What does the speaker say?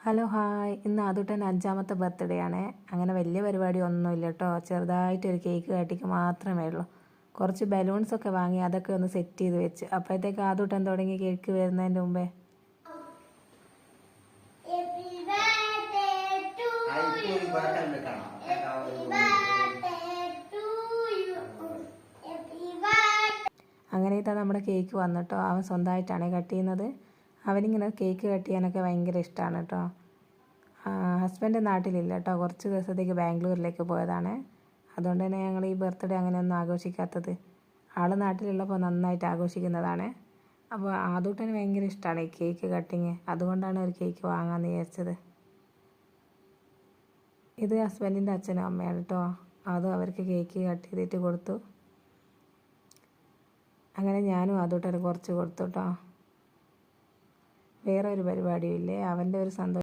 Hello hi, ഇന്ന് ആദൂട്ടൻ്റെ 5ാമത്തെ birthday ആണ്. അങ്ങനെ വലിയ പരിപാടി ഒന്നുമില്ല കേട്ടോ. ചെറുതായിട്ടൊരു കേക്ക് കട്ടിക്ക് മാത്രമേ ഉള്ളൂ. കുറച്ച് ബലൂൺസൊക്കെ വാങ്ങി അതൊക്കെ ഒന്ന് സെറ്റ് ചെയ്ത് വെച്ച്. അപ്പോഴത്തേക്ക് ആദൂട്ടൻ തുടങ്ങി കേക്ക് വരുന്നതിൻ്റെ മുമ്പേ. അങ്ങനെ ഇതാ നമ്മുടെ കേക്ക് വന്നിട്ടോ. അവൻ സ്വന്തമായിട്ടാണ് കട്ട് ചെയ്യുന്നത്. അവനിങ്ങനെ കേക്ക് കട്ട് ചെയ്യാനൊക്കെ ഭയങ്കര ഇഷ്ടമാണ് കേട്ടോ. ഹസ്ബൻഡ് നാട്ടിലില്ല കേട്ടോ, കുറച്ച് ദിവസത്തേക്ക് ബാംഗ്ലൂരിലേക്ക് പോയതാണ്. അതുകൊണ്ട് തന്നെ ഞങ്ങൾ ഈ ബർത്ത്ഡേ അങ്ങനെയൊന്നും ആഘോഷിക്കാത്തത്. ആൾ നാട്ടിലുള്ളപ്പോൾ നന്നായിട്ട് ആഘോഷിക്കുന്നതാണ്. അപ്പോൾ ആദൂട്ടന് ഭയങ്കര ഇഷ്ടമാണ് ഈ കേക്ക് കട്ടിങ്. അതുകൊണ്ടാണ് ഒരു കേക്ക് വാങ്ങാമെന്ന് വിചാരിച്ചത്. ഇത് ഹസ്ബൻഡിൻ്റെ അച്ഛനും അമ്മയാണ് കേട്ടോ. അതും അവർക്ക് കേക്ക് കട്ട് ചെയ്തിട്ട് കൊടുത്തു. അങ്ങനെ ഞാനും ആദൂട്ടന് കുറച്ച് കൊടുത്തു കേട്ടോ. വേറെ ഒരു പരിപാടിയും ഇല്ലേ, അവൻ്റെ ഒരു സന്തോഷം